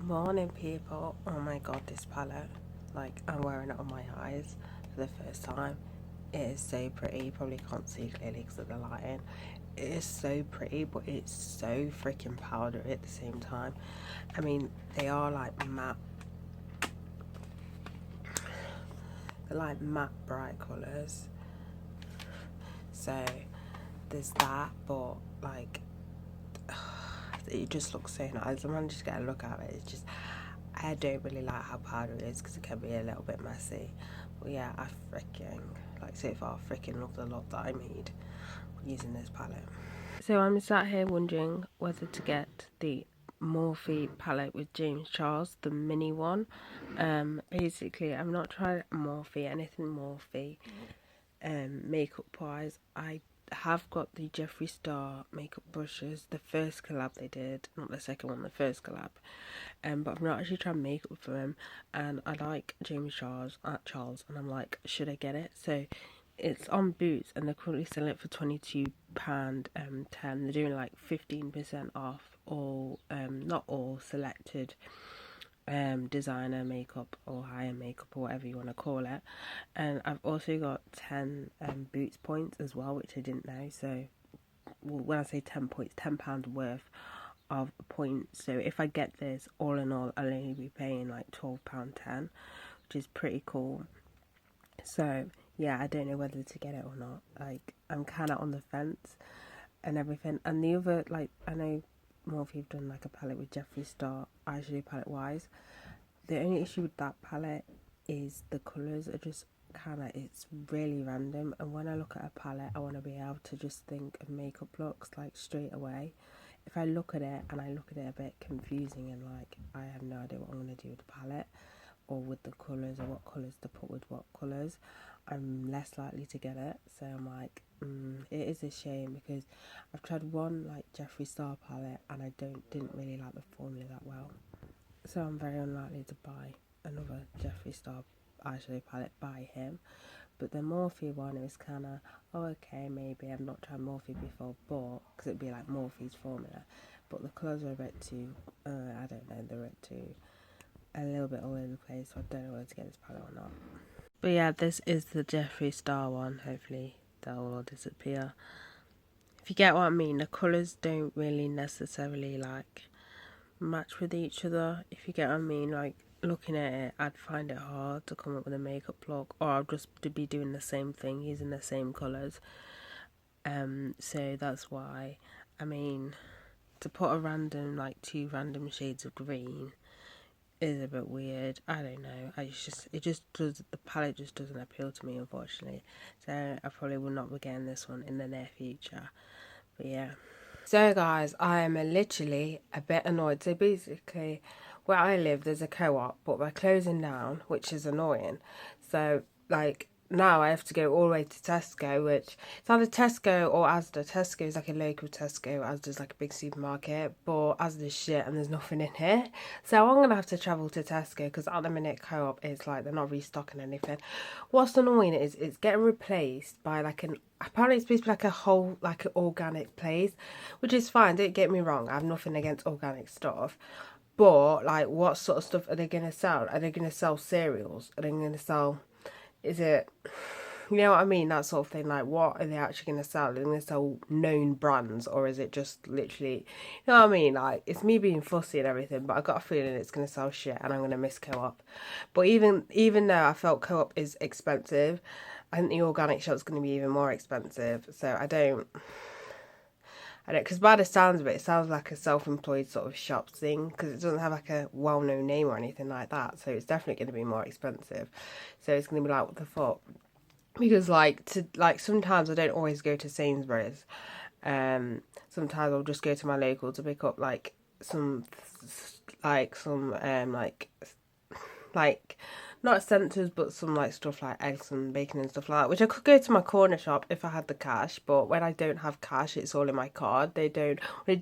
Morning, people. Oh my god, this palette. Like, I'm wearing it on my eyes for the first time. It is so pretty. You probably can't see clearly because of the lighting. It is so pretty, but it's so freaking powdery at the same time. I mean, they are like matte. They're like matte bright colours. So, there's that, but like, it just looks so nice. I managed to get a look at it. It's just, I don't really like how powdery it is because it can be a little bit messy. But yeah, I freaking, like, so far, freaking love the look that I made using this palette. So I'm sat here wondering whether to get the Morphe palette with James Charles, the mini one. Basically, I've not tried anything Morphe, makeup wise. I have got the Jeffree Star makeup brushes, the first collab they did, not the second one, the first collab. But I've not actually tried makeup for him, and I like James Charles, and I'm like, should I get it? So it's on Boots, and they're currently selling it for £22 10. They're doing like 15% off all, not all selected designer makeup or higher makeup or whatever you want to call it. And I've also got 10 Boots points as well, which I didn't know. So when I say 10 points, £10 worth of points. So if I get this, all in all, I'll only be paying like £12.10, which is pretty cool. So yeah, I don't know whether to get it or not. Like, I'm kind of on the fence and everything. And the other, like, I know more of you've done like a palette with Jeffree Star, actually palette wise. The only issue with that palette is the colours are just kind of, it's really random. And when I look at a palette, I want to be able to just think of makeup looks like straight away. If I look at it and I look at it a bit confusing and like I have no idea what I'm going to do with the palette or with the colours or what colours to put with what colours, I'm less likely to get it. So I'm like, it is a shame because I've tried one like Jeffree Star palette and I didn't really like the formula that well. So I'm very unlikely to buy another Jeffree Star eyeshadow palette by him. But the Morphe one, it was kind of, oh, okay, maybe I've not tried Morphe before, but, because it'd be like Morphe's formula. But the colours are a bit too, I don't know, they're a little bit all over the place, so I don't know whether to get this palette or not. But yeah, this is the Jeffree Star one. Hopefully they'll all disappear. If you get what I mean, the colours don't really necessarily like match with each other. If you get what I mean, like looking at it, I'd find it hard to come up with a makeup look, or I'll just be doing the same thing using the same colours. So that's why, I mean, to put a random, like 2 random shades of green is a bit weird. I don't know. The palette just doesn't appeal to me, unfortunately. So I probably will not be getting this one in the near future. But yeah. So guys, I am literally a bit annoyed. So basically, where I live, there's a co-op, but we're closing down, which is annoying. So like now I have to go all the way to Tesco, which it's either Tesco or Asda. Tesco is like a local Tesco, Asda's like a big supermarket, but Asda's shit and there's nothing in here. So I'm going to have to travel to Tesco because at the minute co-op is like they're not restocking anything. What's annoying is it's getting replaced by like apparently it's supposed to be like a whole, like an organic place, which is fine, don't get me wrong, I have nothing against organic stuff. But like, what sort of stuff are they going to sell? Are they going to sell cereals? Are they going to sell, is it, you know what I mean, that sort of thing? Like, what are they actually going to sell? Are they going to sell known brands, or is it just literally, you know what I mean? Like, it's me being fussy and everything, but I got a feeling it's going to sell shit and I'm going to miss co-op. But even though I felt co-op is expensive, I think the organic shop's going to be even more expensive. So I don't, because by the sounds of it, it sounds like a self-employed sort of shop thing, because it doesn't have like a well-known name or anything like that. So it's definitely going to be more expensive. So it's going to be like, what the fuck? Because sometimes I don't always go to Sainsbury's. Sometimes I'll just go to my local to pick up like some not essentials, but some like stuff like eggs and bacon and stuff like that, which I could go to my corner shop if I had the cash, but when I don't have cash, it's all in my card. They do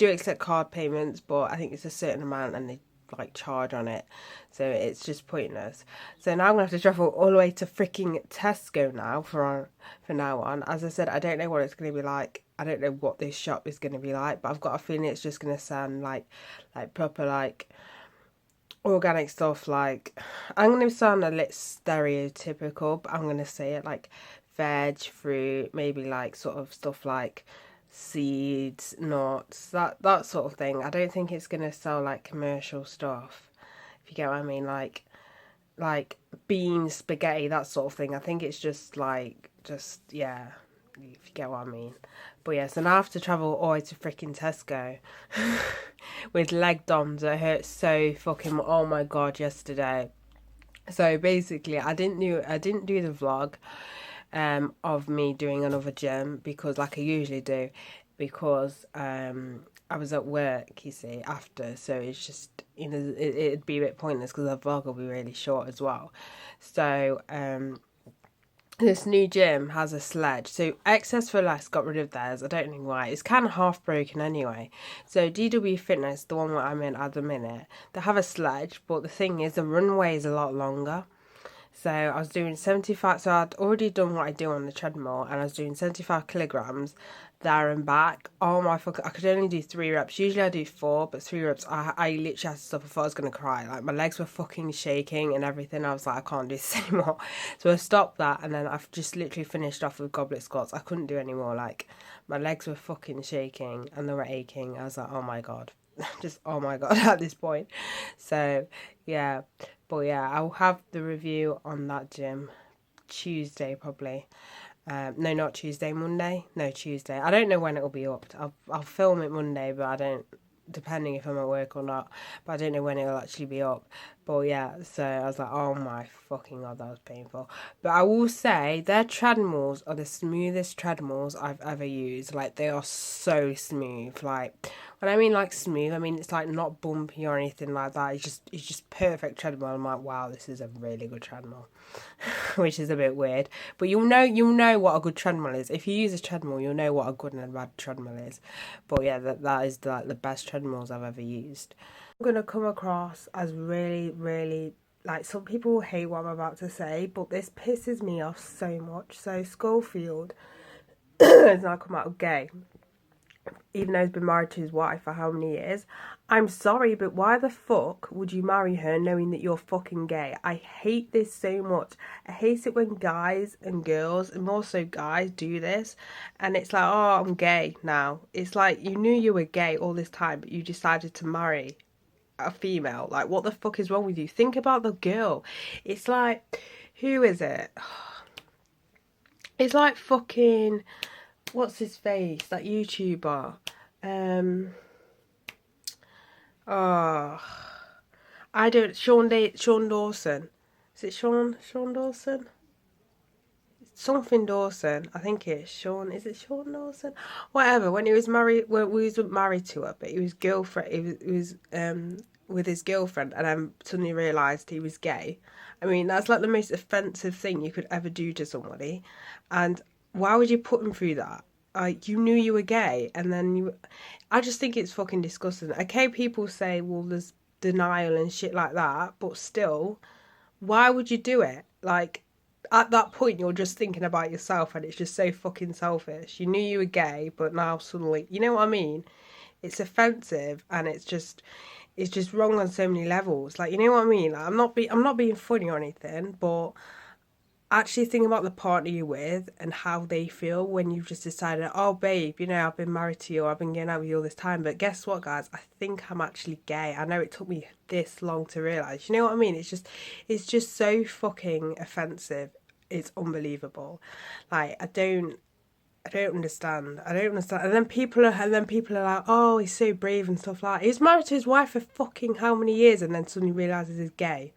accept card payments, but I think it's a certain amount and they like charge on it, so it's just pointless. So now I'm gonna have to travel all the way to freaking Tesco now for now on. As I said, I don't know what it's gonna be like. I don't know what this shop is gonna be like, but I've got a feeling it's just gonna sound like proper like organic stuff, like, I'm going to sound a little stereotypical, but I'm going to say it, like veg, fruit, maybe like sort of stuff like seeds, nuts, that sort of thing. I don't think it's going to sell like commercial stuff, if you get what I mean, like beans, spaghetti, that sort of thing. I think it's just like, yeah, if you get what I mean. But yeah, so now I have to travel all the way to freaking Tesco with leg DOMs that hurt so fucking, oh my god, yesterday. So basically, I didn't do the vlog of me doing another gym, because like I usually do, because I was at work, you see, after, so it's just, you know, it'd be a bit pointless because the vlog will be really short as well. So this new gym has a sledge. So Excess for Less got rid of theirs. I don't know why. It's kind of half broken anyway. So DW Fitness, the one that I'm in at the minute, they have a sledge, but the thing is the runway is a lot longer. So I was doing 75, so I'd already done what I do on the treadmill, and I was doing 75 kilograms there and back. Oh my fuck, I could only do 3 reps. Usually I do 4, but 3 reps, I literally had to stop. I thought I was going to cry. Like, my legs were fucking shaking and everything. I was like, I can't do this anymore. So I stopped that, and then I've just literally finished off with goblet squats. I couldn't do any more. Like, my legs were fucking shaking and they were aching. I was like, oh my god. Just, oh my god, at this point. So, yeah. But yeah, I'll have the review on that gym Tuesday probably. No, not Tuesday, Monday. No, Tuesday. I don't know when it'll be up. I'll film it Monday, but I don't, depending if I'm at work or not. But I don't know when it'll actually be up. But yeah, so I was like, oh my fucking god, that was painful. But I will say, their treadmills are the smoothest treadmills I've ever used. Like, they are so smooth. Like, when I mean like smooth, I mean it's like not bumpy or anything like that. It's just perfect treadmill. I'm like, wow, this is a really good treadmill. Which is a bit weird. But you'll know what a good treadmill is. If you use a treadmill, you'll know what a good and a bad treadmill is. But yeah, that is like the best treadmills I've ever used. I'm going to come across as really, really, like, some people will hate what I'm about to say, but this pisses me off so much. So Schofield has now come out gay, even though he's been married to his wife for how many years. I'm sorry, but why the fuck would you marry her knowing that you're fucking gay? I hate this so much. I hate it when guys and girls, and more so guys, do this. And it's like, oh, I'm gay now. It's like, you knew you were gay all this time, but you decided to marry a female. Like, what the fuck is wrong with you? Think about the girl. It's like, who is it? It's like fucking, what's his face? That YouTuber. I don't. Sean Dawson. Is it Sean Dawson? Something Dawson. I think it's Sean. Is it Sean Dawson? Whatever. When he was married, well, he wasn't married to her, but he was girlfriend. He was with his girlfriend, and then suddenly realised he was gay. I mean, that's like the most offensive thing you could ever do to somebody. And why would you put him through that? Like, you knew you were gay, and then you... I just think it's fucking disgusting. Okay, people say, well, there's denial and shit like that, but still, why would you do it? Like, at that point, you're just thinking about yourself, and it's just so fucking selfish. You knew you were gay, but now suddenly... You know what I mean? It's offensive, and it's just wrong on so many levels. Like, you know what I mean? Like, I'm not being funny or anything, but actually think about the partner you're with and how they feel when you've just decided, oh babe, you know, I've been married to you, I've been getting out with you all this time, but guess what, guys, I think I'm actually gay. I know it took me this long to realise. You know what I mean? It's just so fucking offensive. It's unbelievable. Like, I don't understand. And then people are like, oh, he's so brave and stuff like that. He was married to his wife for fucking how many years, and then suddenly realises he's gay.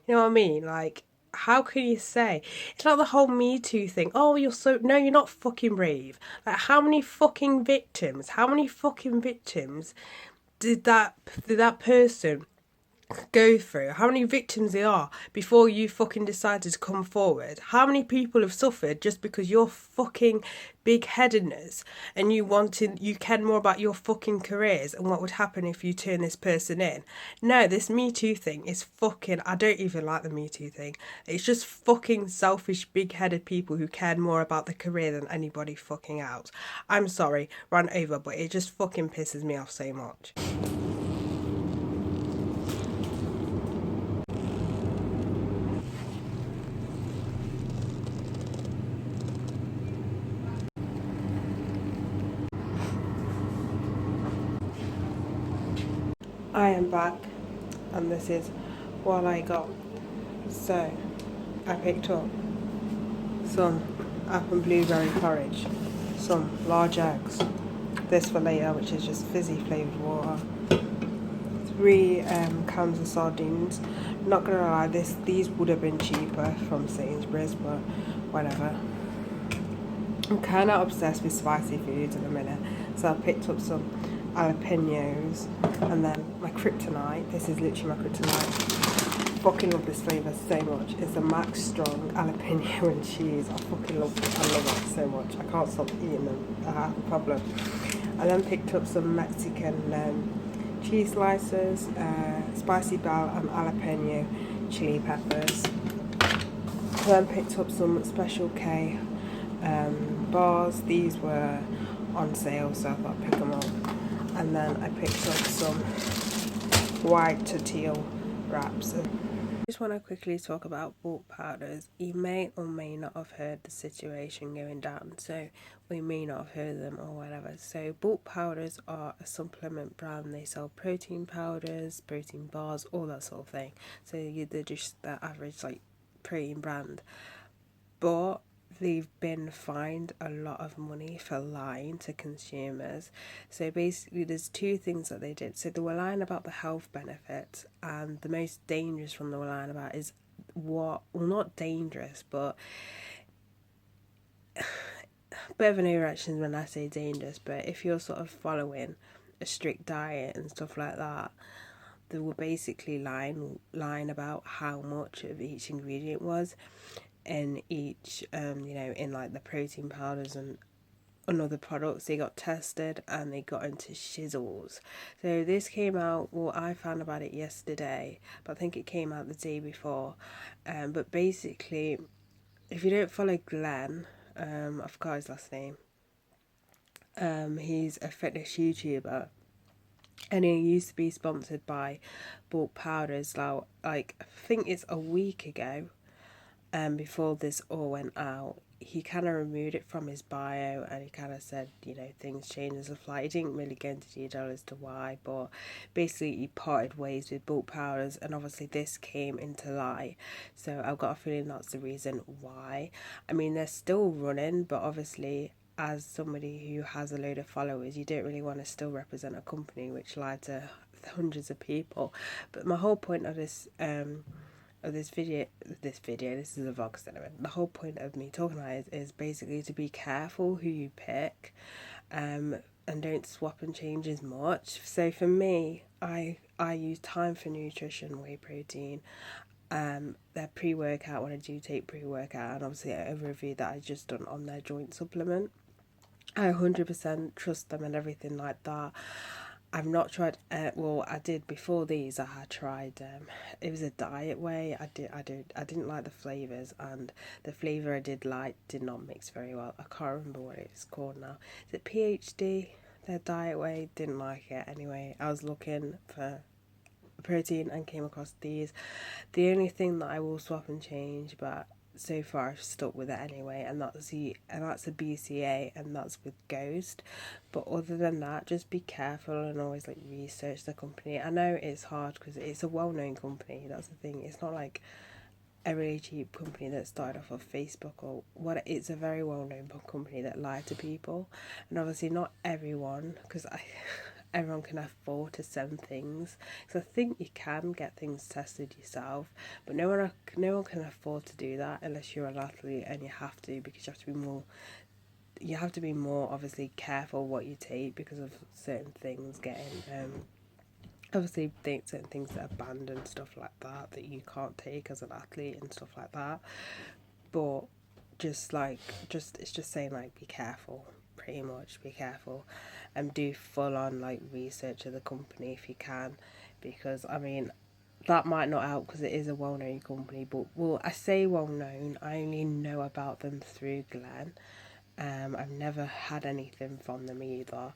You know what I mean? Like, how can you say? It's like the whole Me Too thing. Oh, you're not fucking brave. Like, how many fucking victims did that person go through? How many victims there are before you fucking decided to come forward? How many people have suffered just because your fucking big-headedness and you cared more about your fucking careers and what would happen if you turn this person in? No, this Me Too thing is fucking... I don't even like the Me Too thing. It's just fucking selfish, big-headed people who cared more about the career than anybody fucking else. I'm sorry, run over, but it just fucking pisses me off so much. I am back, and this is what I got. So, I picked up some apple and blueberry porridge, some large eggs, this for later, which is just fizzy flavoured water, 3 cans of sardines. Not gonna lie, these would have been cheaper from Sainsbury's, but whatever. I'm kind of obsessed with spicy foods at the minute, so I picked up some jalapenos, and then my kryptonite. This is literally my kryptonite. Fucking love this flavour so much. It's a Max Strong jalapeno and cheese. I fucking love it. I love it so much. I can't stop eating them. I have a problem. I then picked up some Mexican cheese slices, spicy bell and jalapeno chili peppers. I then picked up some Special K bars. These were on sale, so I thought I'd pick them up. And then I picked up some white tortilla wraps. I just want to quickly talk about bulk powders. You may or may not have heard the situation going down, so we may not have heard them or whatever. So bulk powders are a supplement brand. They sell protein powders, protein bars, all that sort of thing. So they're just the average like protein brand, but they've been fined a lot of money for lying to consumers. So basically there's 2 things that they did. So they were lying about the health benefits, and the most dangerous one they were lying about is not dangerous, but a bit of an overreaction when I say dangerous, but if you're sort of following a strict diet and stuff like that, they were basically lying about how much of each ingredient was in each, in like the protein powders and other products. They got tested and they got into shizzles. So this came out, well, I found about it yesterday, but I think it came out the day before. But basically, if you don't follow Glenn, I forgot his last name, he's a fitness YouTuber, and he used to be sponsored by bulk powders. Now, like, I think it's a week ago, before this all went out, he kind of removed it from his bio, and he kind of said, things change as a flight. He didn't really go into detail as to why, but basically he parted ways with bulk powders, and obviously this came into light. So I've got a feeling that's the reason why. I mean, they're still running, but obviously, as somebody who has a load of followers, you don't really want to still represent a company which lied to hundreds of people. But my whole point of this this is a vlog cinema. The whole point of me talking about it is basically to be careful who you pick, and don't swap and change as much. So for me, I use Time for Nutrition whey protein, their pre-workout when I do take pre-workout, and obviously a review that I just done on their joint supplement. I 100% trust them and everything like that. I've not tried. I did before these. I had tried. It was a diet whey. I didn't like the flavors, and the flavor I did like did not mix very well. I can't remember what it's called now. Is it PhD? Their diet whey, didn't like it. Anyway, I was looking for protein and came across these. The only thing that I will swap and change, but so far I've stuck with it anyway, and that's a BCA, and that's with Ghost. But other than that, just be careful and always like research the company. I know it's hard because it's a well-known company. That's the thing. It's not like a really cheap company that started off of Facebook or what. It's a very well-known company that lied to people, and obviously not everyone, because everyone can afford to send things. So I think you can get things tested yourself, but no one can afford to do that unless you're an athlete, and you have to, because you have to be more obviously careful what you take because of certain things getting obviously certain things that are banned and stuff like that you can't take as an athlete and stuff like that. But it's just saying, like, be careful, pretty much be careful, and do full on like research of the company if you can, because I mean that might not help because it is a well-known company, but I say well-known, I only know about them through Glenn. I've never had anything from them either.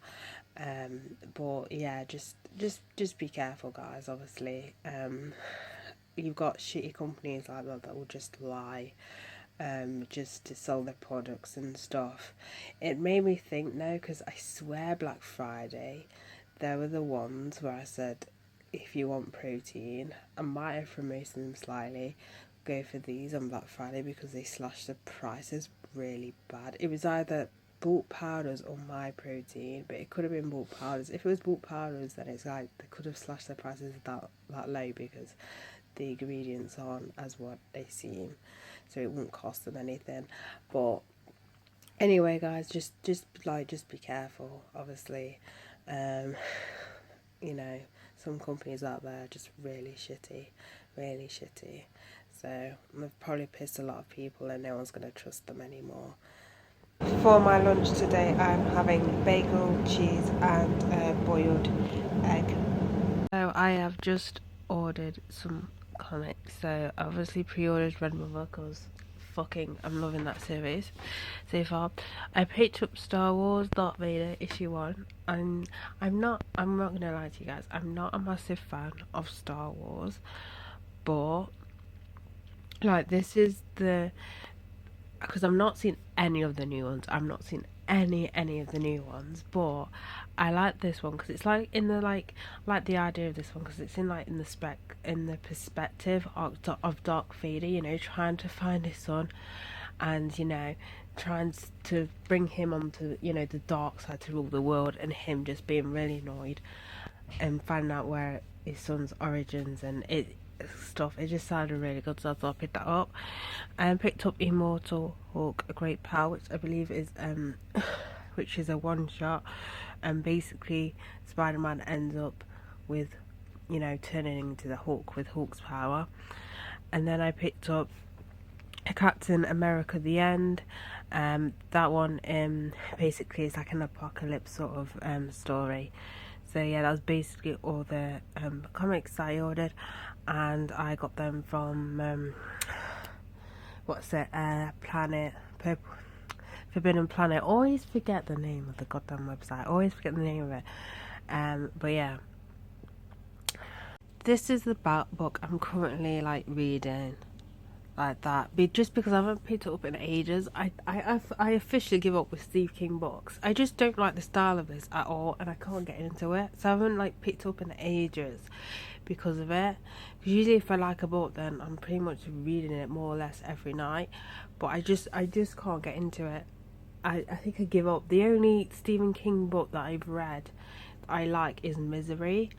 But yeah, just be careful, guys. Obviously, you've got shitty companies like that will just lie, just to sell their products and stuff. It made me think though, because I swear Black Friday, there were the ones where I said, if you want protein, I might have promoted them slightly. Go for these on Black Friday because they slashed the prices really bad. It was either bulk powders or My Protein, but it could have been bulk powders. If it was bulk powders, then it's like they could have slashed their prices that low because the ingredients aren't as what they seem, so it won't cost them anything. But anyway, guys, just be careful. Obviously, you know, some companies out there are just really shitty. So I've probably pissed a lot of people, and no one's gonna trust them anymore. For my lunch today, I'm having bagel, cheese, and boiled egg. So I have just ordered some comics. So I obviously pre-ordered Red Mother because I'm loving that series so far. I picked up Star Wars Darth Vader issue 1, and I'm not gonna lie to you guys, I'm not a massive fan of Star Wars, but like this is because I've not seen any of the new ones. I'm not seen any of the new ones, but I like this one because it's like in the like the idea of this one because it's in the perspective of Darth Vader, you know, trying to find his son, and you know, trying to bring him onto, you know, the dark side to rule the world, and him just being really annoyed and finding out where his son's origins and stuff. It just sounded really good, so I thought I'd pick that up. And picked up Immortal Hulk, A Great Power, which I believe is which is a one shot, and basically Spider-Man ends up with, you know, turning into the Hulk with Hulk's power. And then I picked up Captain America: The End. That one basically is like an apocalypse sort of story. So yeah, that was basically all the comics I ordered, and I got them from Forbidden Planet. Always forget the name of the goddamn website. Always forget the name of it. But yeah, this is the book I'm currently like reading. Like that, just because I haven't picked it up in ages. I officially give up with Stephen King books. I just don't like the style of this at all, and I can't get into it. So I haven't like picked up in ages because of it. Because usually, if I like a book, then I'm pretty much reading it more or less every night. But I just can't get into it. I think I give up. The only Stephen King book that I've read that I like is Misery.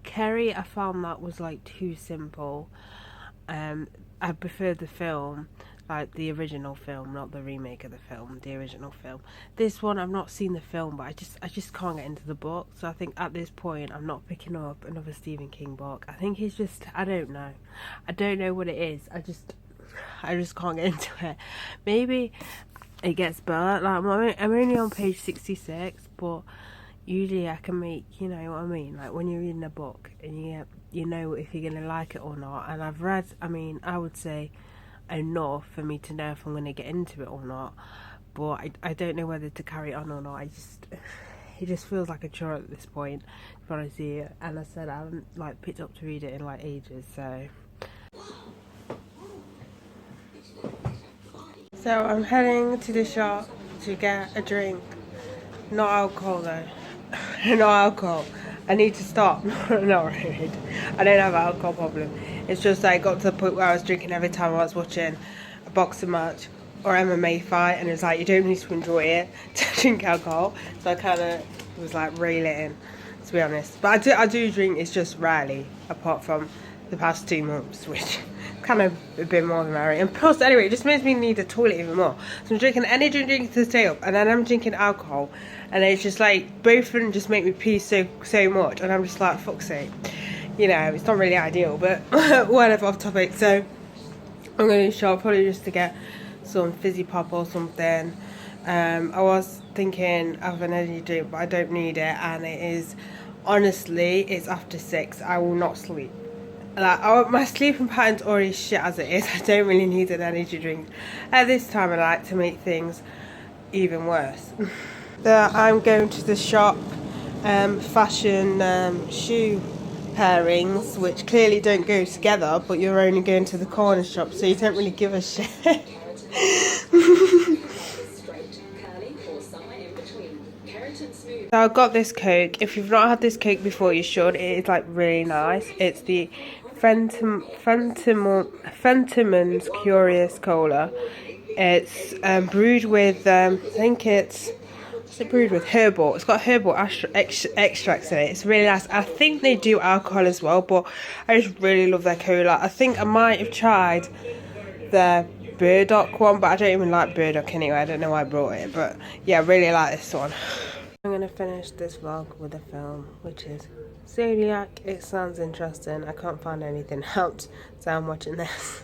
Carrie, I found that was like too simple. I prefer the film, like the original film, not the remake of the film, the original film. This one, I've not seen the film, but I just can't get into the book. So I think at this point, I'm not picking up another Stephen King book. I think it's just, I don't know what it is. I just can't get into it. Maybe it gets better. Like I'm only on page 66, but usually I can make, you know what I mean, like when you're reading a book and you know if you're going to like it or not. And I've read, I would say enough for me to know if I'm going to get into it or not, but I don't know whether to carry on or not. It just feels like a chore at this point, to be honest with you. And I said I haven't like picked up to read it in like ages, so I'm heading to the shop to get a drink. Not alcohol though. No alcohol. I need to stop. No, right. I don't have an alcohol problem. It's just I got to the point where I was drinking every time I was watching a boxing match or MMA fight, and it's like you don't need to enjoy it to drink alcohol. So I kind of was like reel it in, to be honest. But I do drink. It's just rarely, apart from the past 2 months, which kind of a bit more than merry. And plus, anyway, it just makes me need the toilet even more. So I'm drinking energy drink to stay up, and then I'm drinking alcohol, and it's just like both of them just make me pee so much, and I'm just like, fuck's sake, you know, it's not really ideal, but whatever, off topic. So I'm going to shop probably just to get some fizzy pop or something. I was thinking of an energy drink, but I don't need it, and it is, honestly, it's after 6. I will not sleep. Like, my sleeping pattern's already shit as it is. I don't really need an energy drink at this time. I like to make things even worse. I'm going to the shop, fashion shoe pairings, which clearly don't go together, but you're only going to the corner shop, so you don't really give a shit. So I got this Coke. If you've not had this Coke before, you should. It is like really nice. It's the Fentimans Curious Cola. It's brewed with I think it's brewed with herbal. It's got herbal extracts in it. It's really nice. I think they do alcohol as well, but I just really love their cola. I think I might have tried their burdock one, but I don't even like burdock anyway. I don't know why I brought it, but yeah, I really like this one. I'm gonna finish this vlog with a film, which is Zodiac. It sounds interesting. I can't find anything else, so I'm watching this.